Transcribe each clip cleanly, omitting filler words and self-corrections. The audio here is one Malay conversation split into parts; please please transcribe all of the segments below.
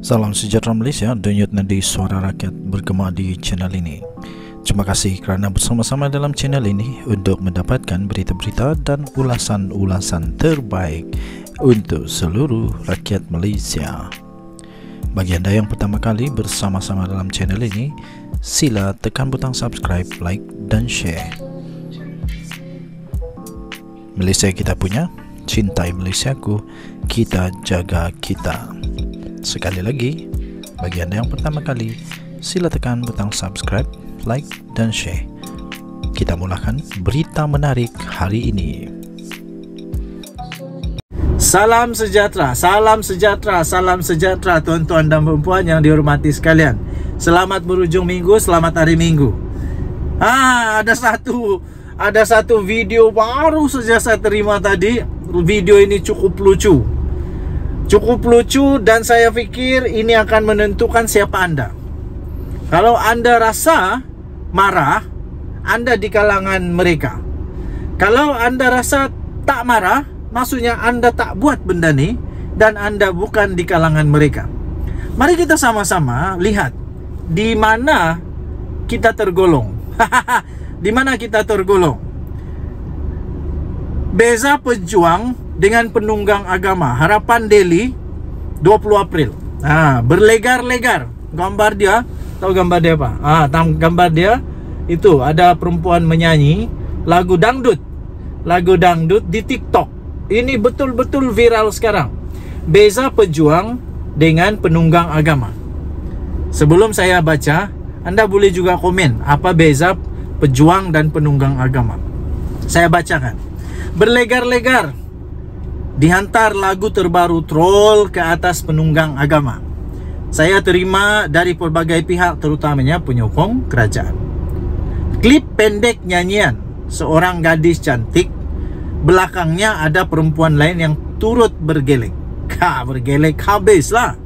Salam sejahtera Malaysia, denyut nadi suara rakyat bergema di channel ini. Terima kasih kerana bersama-sama dalam channel ini untuk mendapatkan berita-berita dan ulasan-ulasan terbaik untuk seluruh rakyat Malaysia. Bagi anda yang pertama kali bersama-sama dalam channel ini, sila tekan butang subscribe, like dan share. Malaysia kita punya, cintai Malaysiaku, kita jaga kita. Sekali lagi, bagi anda yang pertama kali, sila tekan butang subscribe, like dan share. Kita mulakan berita menarik hari ini. Salam sejahtera, salam sejahtera, salam sejahtera tuan-tuan dan perempuan yang dihormati sekalian. Selamat berhujung minggu, selamat hari Minggu. Ada satu video baru saja saya terima tadi. Video ini cukup lucu. Dan saya fikir ini akan menentukan siapa anda. Kalau anda rasa marah, anda di kalangan mereka. Kalau anda rasa tak marah, maksudnya anda tak buat benda ni dan anda bukan di kalangan mereka. Mari kita sama-sama lihat di mana kita tergolong. Di mana kita tergolong. Beza pejuang dengan penunggang agama, Harapan Daily 20 April. Berlegar-legar. Gambar dia, tahu gambar dia apa? Gambar dia itu ada perempuan menyanyi lagu dangdut di TikTok. Ini betul-betul viral sekarang. Beza pejuang dengan penunggang agama. Sebelum saya baca, anda boleh juga komen apa beza pejuang dan penunggang agama. Saya bacakan. Berlegar-legar dihantar lagu terbaru troll ke atas penunggang agama. Saya terima dari pelbagai pihak, terutamanya penyokong kerajaan. Klip pendek nyanyian seorang gadis cantik, belakangnya ada perempuan lain yang turut bergelek. Bergelek habislah.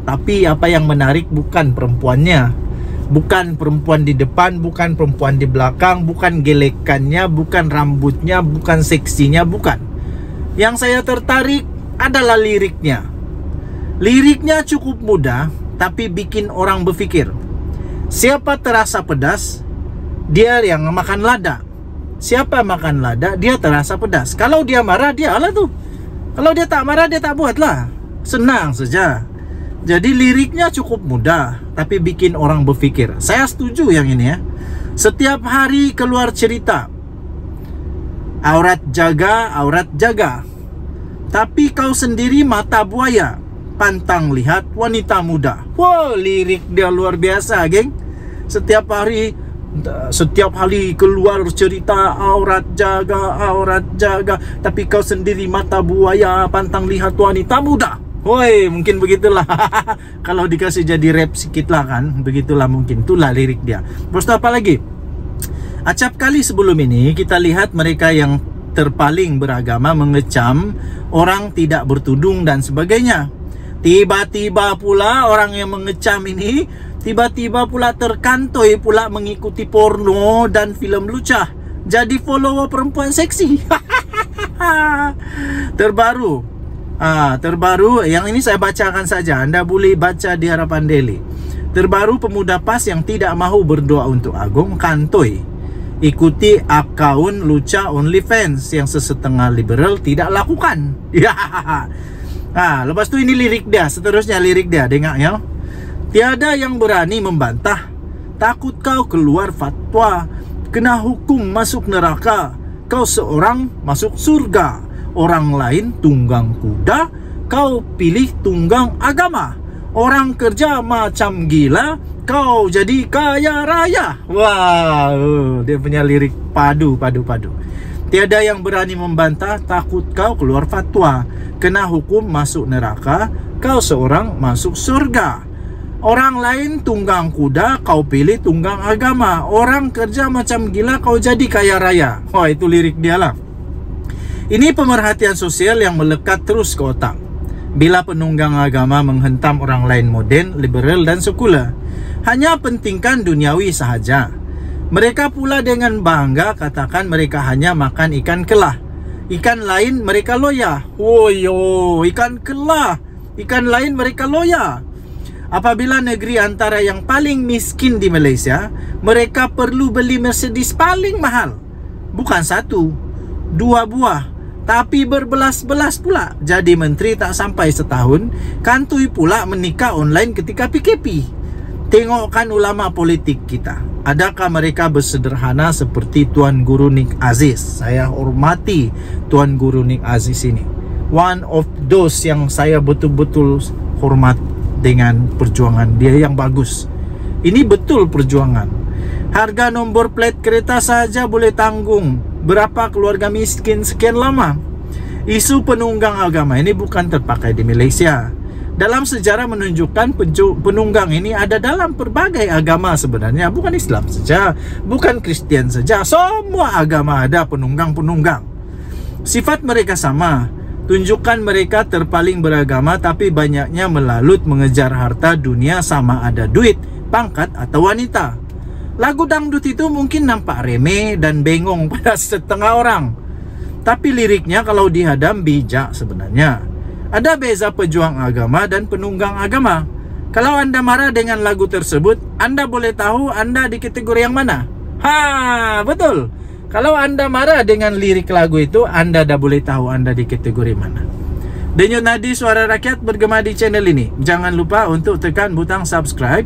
Tapi apa yang menarik bukan perempuannya, bukan perempuan di depan, bukan perempuan di belakang, bukan gelekannya, bukan rambutnya, bukan seksinya, bukan. Yang saya tertarik adalah liriknya. Liriknya cukup mudah, tapi bikin orang berfikir. Siapa terasa pedas, dia yang makan lada. Siapa makan lada, dia terasa pedas. Kalau dia marah, dia alah tu. Kalau dia tak marah, dia tak buat lah. Senang saja. Jadi liriknya cukup mudah, tapi bikin orang berfikir. Saya setuju yang ini ya. Setiap hari keluar cerita, aurat jaga. Tapi kau sendiri mata buaya, pantang lihat wanita muda. Wow, lirik dia luar biasa, geng. Setiap hari keluar cerita aurat jaga. Tapi kau sendiri mata buaya, pantang lihat wanita muda. Woi, mungkin begitulah. Kalau dikasih jadi rap sikit lah kan, begitulah mungkin. Itulah lirik dia. Terus apa lagi? Acap kali sebelum ini kita lihat mereka yang terpaling beragama mengecam orang tidak bertudung dan sebagainya. Tiba-tiba pula orang yang mengecam ini tiba-tiba pula terkantoi pula mengikuti porno dan filem lucah. Jadi follower perempuan seksi. Terbaru yang ini saya bacakan saja. Anda boleh baca di Harapan Daily. Terbaru, pemuda PAS yang tidak mahu berdoa untuk Agong kantoi ikuti akaun Lucha OnlyFans yang sesetengah liberal tidak lakukan. Lepas tu ini lirik dia. Seterusnya lirik dia, dengar ya. Tiada yang berani membantah, takut kau keluar fatwa, kena hukum masuk neraka, kau seorang masuk surga. Orang lain tunggang kuda, kau pilih tunggang agama. Orang kerja macam gila, kau jadi kaya raya. Wow, dia punya lirik padu. Tiada yang berani membantah, takut kau keluar fatwa, kena hukum masuk neraka, kau seorang masuk surga. Orang lain tunggang kuda, kau pilih tunggang agama. Orang kerja macam gila, kau jadi kaya raya. Wah, itu lirik dia lah. Ini pemerhatian sosial yang melekat terus ke otak bila penunggang agama menghentam orang lain moden, liberal dan sekular. Hanya pentingkan duniawi sahaja. Mereka pula dengan bangga katakan mereka hanya makan ikan kelah. Ikan lain mereka loya. Ikan kelah. Ikan lain mereka loya. Apabila negeri antara yang paling miskin di Malaysia, mereka perlu beli Mercedes paling mahal. Bukan 1, 2 buah, tapi berbelas-belas pula. Jadi menteri tak sampai setahun, kantoi pula menikah online ketika PKP. Tengokkan ulama politik kita. Adakah mereka bersederhana seperti Tuan Guru Nik Aziz? Saya hormati Tuan Guru Nik Aziz ini. One of those yang saya betul-betul hormat dengan perjuangan dia yang bagus. Ini betul perjuangan. Harga nombor plat kereta saja boleh tanggung berapa keluarga miskin sekian lama. Isu penunggang agama ini bukan terpakai di Malaysia. Dalam sejarah menunjukkan penunggang ini ada dalam berbagai agama sebenarnya. Bukan Islam saja, bukan Kristian saja. Semua agama ada penunggang-penunggang. Sifat mereka sama. Tunjukkan mereka terpaling beragama tapi banyaknya melalut mengejar harta dunia sama ada duit, pangkat atau wanita. Lagu dangdut itu mungkin nampak remeh dan bengong pada setengah orang. Tapi liriknya kalau dihadam bijak sebenarnya. Ada beza pejuang agama dan penunggang agama. Kalau Anda marah dengan lagu tersebut, Anda boleh tahu Anda di kategori yang mana? Betul. Kalau Anda marah dengan lirik lagu itu, Anda dah boleh tahu Anda di kategori mana. Denyut Nadi Suara Rakyat bergema di channel ini. Jangan lupa untuk tekan butang subscribe,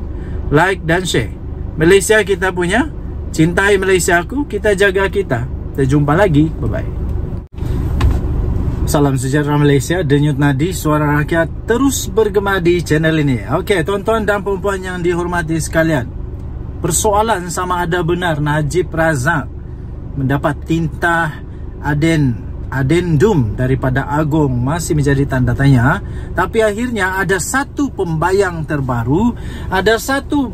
like dan share. Malaysia kita punya, cintai Malaysiaku, kita jaga kita. Kita jumpa lagi, bye-bye. Salam sejahtera Malaysia, Denyut Nadi Suara Rakyat terus bergema di channel ini. Okey, tuan-tuan dan puan-puan yang dihormati sekalian, persoalan sama ada benar Najib Razak mendapat tintah adendum daripada Agong masih menjadi tanda tanya. Tapi akhirnya ada satu pembayang terbaru, ada satu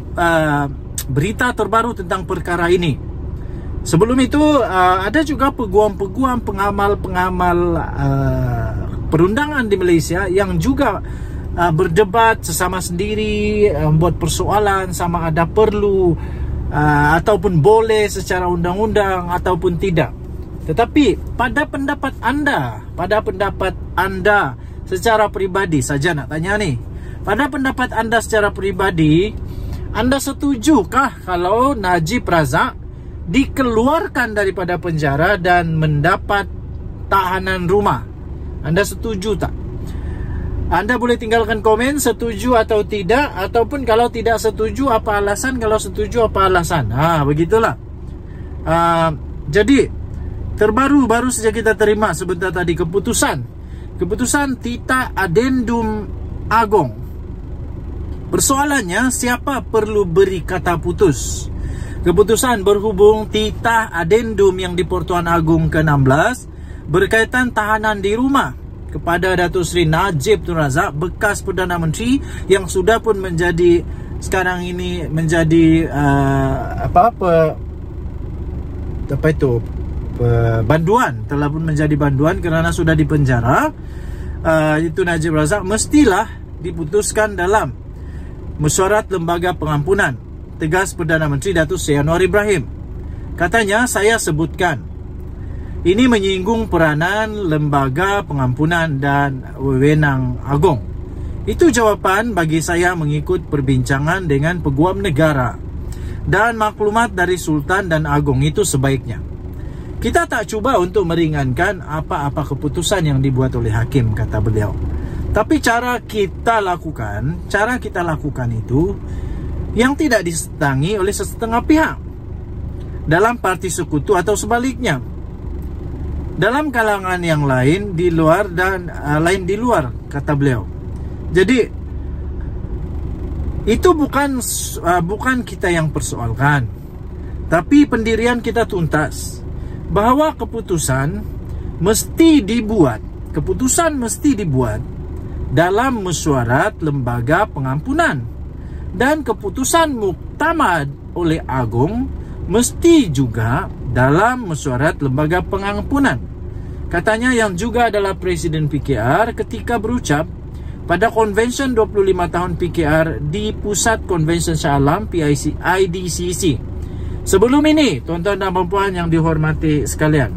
berita terbaru tentang perkara ini. Sebelum itu ada juga peguam-peguam, pengamal-pengamal perundangan di Malaysia yang juga berdebat sesama sendiri, membuat persoalan sama ada perlu ataupun boleh secara undang-undang ataupun tidak. Tetapi pada pendapat anda secara pribadi saja nak tanya nih. Pada pendapat anda secara pribadi, Anda setujukah kalau Najib Razak dikeluarkan daripada penjara dan mendapat tahanan rumah? Anda setuju tak? Anda boleh tinggalkan komen setuju atau tidak, ataupun kalau tidak setuju apa alasan, kalau setuju apa alasan. Begitulah. Jadi baru saja kita terima sebentar tadi keputusan titah adendum Agong. Persoalannya, siapa perlu beri kata putus? Keputusan berhubung titah adendum yang di Pertuan Agong ke-16 berkaitan tahanan di rumah kepada Datuk Seri Najib Tun Razak, bekas Perdana Menteri yang sudah pun menjadi sekarang ini menjadi banduan, telah pun menjadi banduan kerana sudah dipenjara. Itu Najib Razak mestilah diputuskan dalam mesyuarat lembaga pengampunan, tegas Perdana Menteri Datuk Seri Anwar Ibrahim. Katanya, saya sebutkan ini menyinggung peranan lembaga pengampunan dan wewenang Agong. Itu jawapan bagi saya mengikut perbincangan dengan peguam negara dan maklumat dari Sultan dan Agong. Itu sebaiknya kita tak cuba untuk meringankan apa-apa keputusan yang dibuat oleh hakim, kata beliau. Tapi cara kita lakukan itu yang tidak disetangi oleh setengah pihak dalam parti sekutu atau sebaliknya, dalam kalangan yang lain di luar dan lain di luar, kata beliau. Jadi itu bukan kita yang persoalkan, tapi pendirian kita tuntas bahawa keputusan mesti dibuat dalam mesyuarat lembaga pengampunan, dan keputusan muktamad oleh Agong mesti juga dalam mesyuarat lembaga pengampunan. Katanya, yang juga adalah Presiden PKR ketika berucap pada Convention 25 tahun PKR di Pusat Convention Shah Alam IDCC. Sebelum ini, tuan-tuan dan puan yang dihormati sekalian,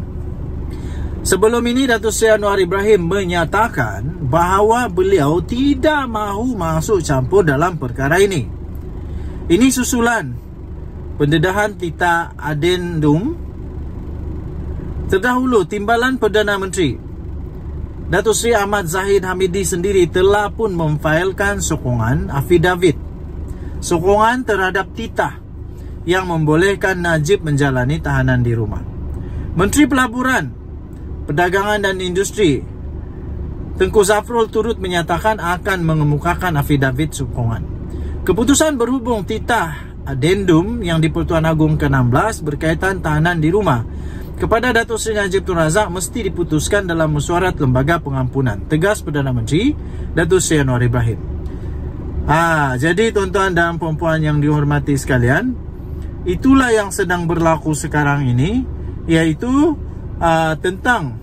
Sebelum ini Datuk Seri Anwar Ibrahim menyatakan bahawa beliau tidak mahu masuk campur dalam perkara ini. Ini susulan pendedahan Tita Adendum. Terdahulu, Timbalan Perdana Menteri Datuk Seri Ahmad Zahid Hamidi sendiri telah pun memfailkan sokongan affidavit sokongan terhadap Tita yang membolehkan Najib menjalani tahanan di rumah. Menteri Pelaburan, Perdagangan dan Industri Tengku Zafrul turut menyatakan akan mengemukakan affidavit sokongan. Keputusan berhubung Tita Adendum yang di Pertuan Agong ke-16 berkaitan tahanan di rumah kepada Datuk Seri Najib Tun Razak mesti diputuskan dalam mesyuarat Lembaga Pengampunan, tegas Perdana Menteri Datuk Seri Anwar Ibrahim. Jadi tuan-tuan dan puan-puan yang dihormati sekalian, itulah yang sedang berlaku sekarang ini, iaitu tentang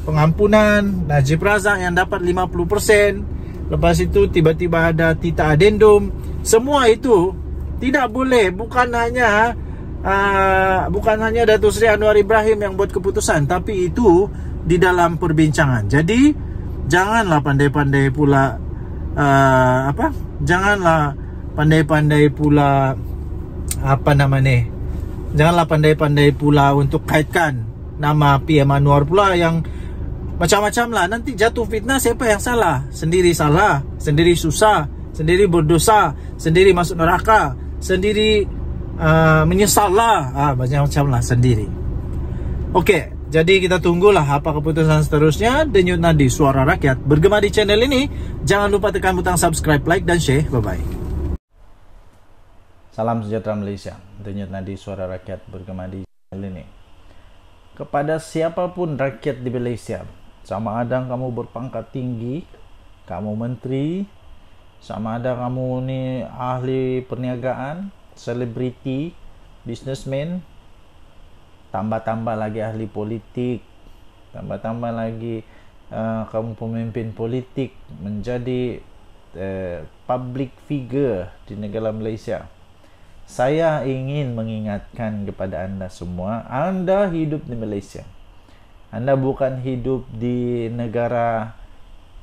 pengampunan Najib Razak yang dapat 50%. Lepas itu tiba-tiba ada Tita Adendum. Semua itu tidak boleh, bukan hanya Datuk Seri Anwar Ibrahim yang buat keputusan, tapi itu di dalam perbincangan. Jadi janganlah pandai-pandai pula janganlah pandai-pandai pula janganlah pandai-pandai pula untuk kaitkan nama PM Anwar pula yang macam-macam lah. Nanti jatuh fitnah, siapa yang salah? Sendiri salah, sendiri susah, sendiri berdosa, sendiri masuk neraka, sendiri menyesal lah, macam-macam lah sendiri. Okey, jadi kita tunggulah apa keputusan seterusnya. Denyut Nadi Suara Rakyat bergema di channel ini. Jangan lupa tekan butang subscribe, like dan share. Bye-bye. Salam sejahtera Malaysia. Denyut Nadi Suara Rakyat bergema di channel ini. Kepada siapapun rakyat di Malaysia, sama ada kamu berpangkat tinggi, kamu menteri, sama ada kamu ni ahli perniagaan, selebriti, businessman, tambah-tambah lagi ahli politik, tambah-tambah lagi kamu pemimpin politik, menjadi public figure di negara Malaysia. Saya ingin mengingatkan kepada anda semua, anda hidup di Malaysia. Anda bukan hidup di negara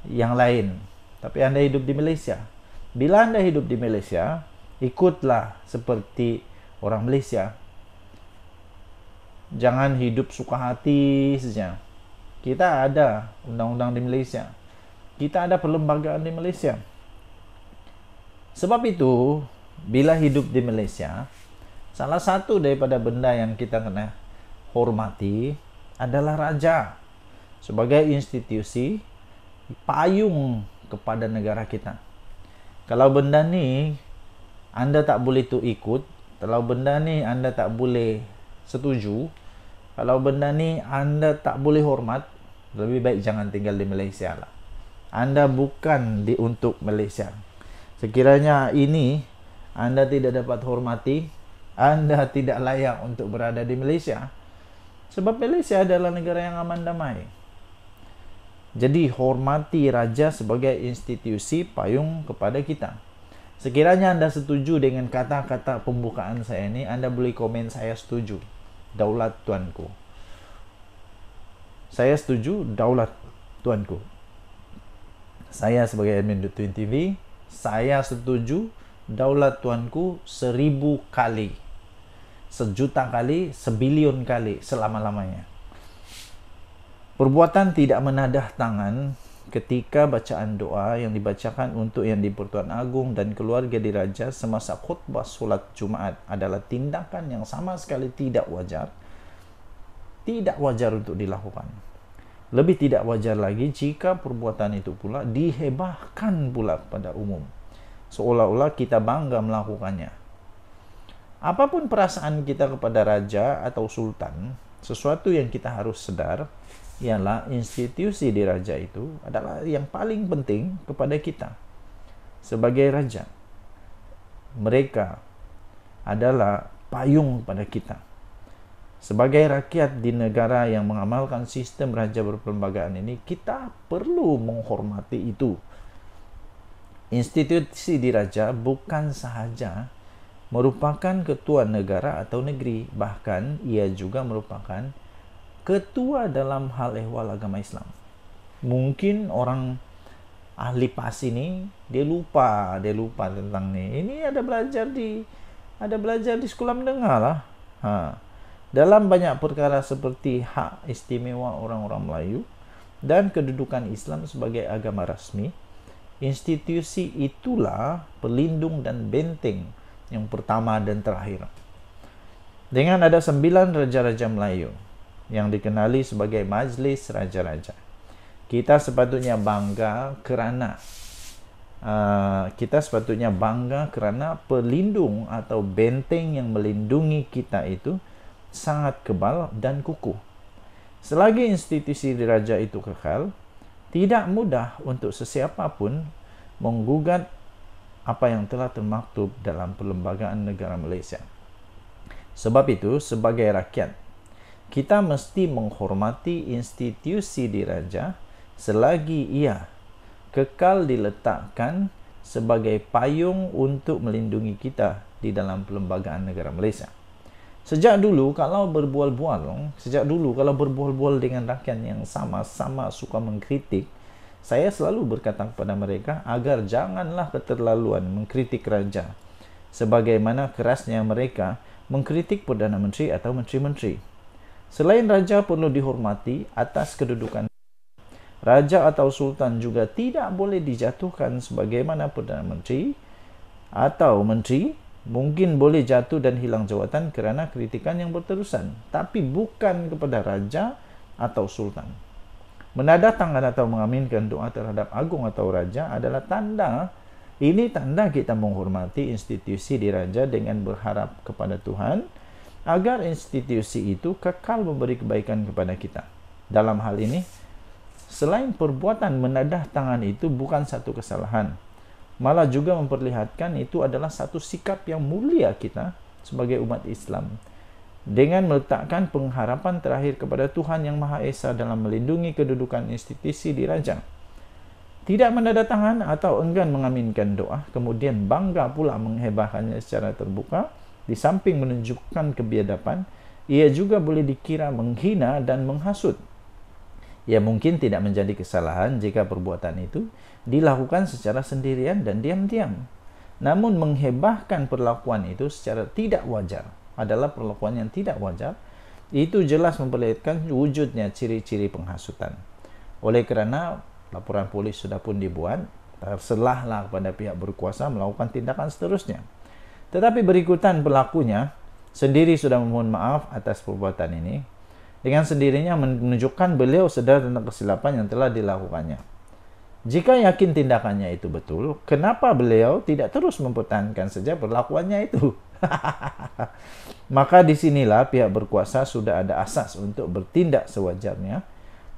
yang lain, tapi anda hidup di Malaysia. Bila anda hidup di Malaysia, ikutlah seperti orang Malaysia. Jangan hidup suka hati saja. Kita ada undang-undang di Malaysia. Kita ada perlembagaan di Malaysia. Sebab itu, bila hidup di Malaysia, salah satu daripada benda yang kita kena hormati adalah raja sebagai institusi payung kepada negara kita. Kalau benda ni anda tak boleh tu ikut, kalau benda ni anda tak boleh setuju, kalau benda ni anda tak boleh hormat, lebih baik jangan tinggal di Malaysia lah. Anda bukan untuk Malaysia. Sekiranya ini anda tidak dapat hormati, anda tidak layak untuk berada di Malaysia. Sebab Malaysia adalah negara yang aman damai. Jadi hormati raja sebagai institusi payung kepada kita. Sekiranya anda setuju dengan kata-kata pembukaan saya ini, anda boleh komen saya setuju. Daulat tuanku. Saya setuju daulat tuanku. Saya sebagai admin Twin TV, saya setuju daulat tuanku 1000 kali, 1 juta kali, 1 bilion kali, selama-lamanya. Perbuatan tidak menadah tangan ketika bacaan doa yang dibacakan untuk yang di Pertuan Agong dan keluarga diraja semasa khutbah solat Jumaat adalah tindakan yang sama sekali tidak wajar. Tidak wajar untuk dilakukan. Lebih tidak wajar lagi jika perbuatan itu pula dihebahkan pula pada umum, seolah-olah kita bangga melakukannya. Apapun perasaan kita kepada raja atau sultan, sesuatu yang kita harus sedar ialah institusi diraja itu adalah yang paling penting kepada kita. Sebagai raja, mereka adalah payung pada kita. Sebagai rakyat di negara yang mengamalkan sistem raja berperlembagaan ini, kita perlu menghormati itu. Institusi diraja bukan sahaja merupakan ketua negara atau negeri, bahkan ia juga merupakan ketua dalam hal ehwal agama Islam. Mungkin orang ahli PAS ini dia lupa tentang nih. Ini ada belajar di sekolah mendengar lah. Dalam banyak perkara seperti hak istimewa orang-orang Melayu dan kedudukan Islam sebagai agama rasmi, institusi itulah pelindung dan benteng yang pertama dan terakhir. Dengan ada 9 raja-raja Melayu yang dikenali sebagai Majlis Raja-Raja, kita sepatutnya bangga kerana pelindung atau benteng yang melindungi kita itu sangat kebal dan kukuh. Selagi institusi diraja itu kekal, tidak mudah untuk sesiapa pun menggugat apa yang telah termaktub dalam Perlembagaan Negara Malaysia. Sebab itu, sebagai rakyat, kita mesti menghormati institusi diraja selagi ia kekal diletakkan sebagai payung untuk melindungi kita di dalam Perlembagaan Negara Malaysia. Sejak dulu kalau berbual-bual dengan rakyat yang sama-sama suka mengkritik, saya selalu berkata kepada mereka agar janganlah keterlaluan mengkritik raja, sebagaimana kerasnya mereka mengkritik Perdana Menteri atau Menteri-Menteri. Selain raja perlu dihormati atas kedudukan, raja atau sultan juga tidak boleh dijatuhkan sebagaimana Perdana Menteri atau Menteri mungkin boleh jatuh dan hilang jawatan kerana kritikan yang berterusan, tapi bukan kepada raja atau sultan. Menandatangani atau mengaminkan doa terhadap agung atau raja adalah tanda kita menghormati institusi diraja dengan berharap kepada Tuhan agar institusi itu kekal memberi kebaikan kepada kita. Dalam hal ini, selain perbuatan menandatangan itu bukan satu kesalahan, malah juga memperlihatkan itu adalah satu sikap yang mulia kita sebagai umat Islam dengan meletakkan pengharapan terakhir kepada Tuhan Yang Maha Esa dalam melindungi kedudukan institusi diraja. Tidak menandatangan atau enggan mengaminkan doa, kemudian bangga pula menghebahkannya secara terbuka, di samping menunjukkan kebiadaban, ia juga boleh dikira menghina dan menghasut. Ya, mungkin tidak menjadi kesalahan jika perbuatan itu dilakukan secara sendirian dan diam-diam. Namun menghebahkan perlakuan itu secara tidak wajar adalah perlakuan yang tidak wajar. Itu jelas memperlihatkan wujudnya ciri-ciri penghasutan. Oleh kerana laporan polis sudah pun dibuat, terserahlah kepada pihak berkuasa melakukan tindakan seterusnya. Tetapi berikutan pelakunya sendiri sudah memohon maaf atas perbuatan ini. Dengan sendirinya menunjukkan beliau sedar tentang kesilapan yang telah dilakukannya. Jika yakin tindakannya itu betul, kenapa beliau tidak terus mempertahankan saja perlakuannya itu? Maka disinilah pihak berkuasa sudah ada asas untuk bertindak sewajarnya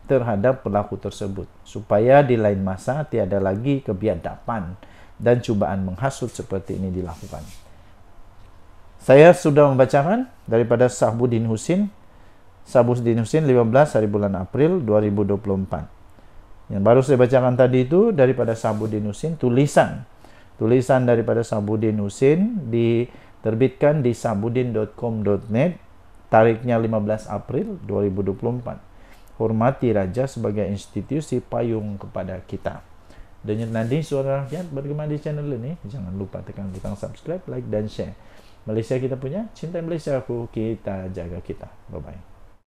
terhadap pelaku tersebut, supaya di lain masa tiada lagi kebiadaban dan cubaan menghasut seperti ini dilakukan. Saya sudah membacakan daripada Sahbuddin Husin 15 hari bulan April 2024. Yang baru saya bacakan tadi itu daripada Sahbuddin Husin, tulisan daripada Sahbuddin Husin diterbitkan di sahbuddin.com.net, tariknya 15 April 2024. Hormati raja sebagai institusi payung kepada kita. Denyut nadi suara rakyat bergema di channel ini. Jangan lupa tekan butang subscribe, like dan share. Malaysia kita punya, cinta Malaysia aku, kita jaga kita. Bye bye.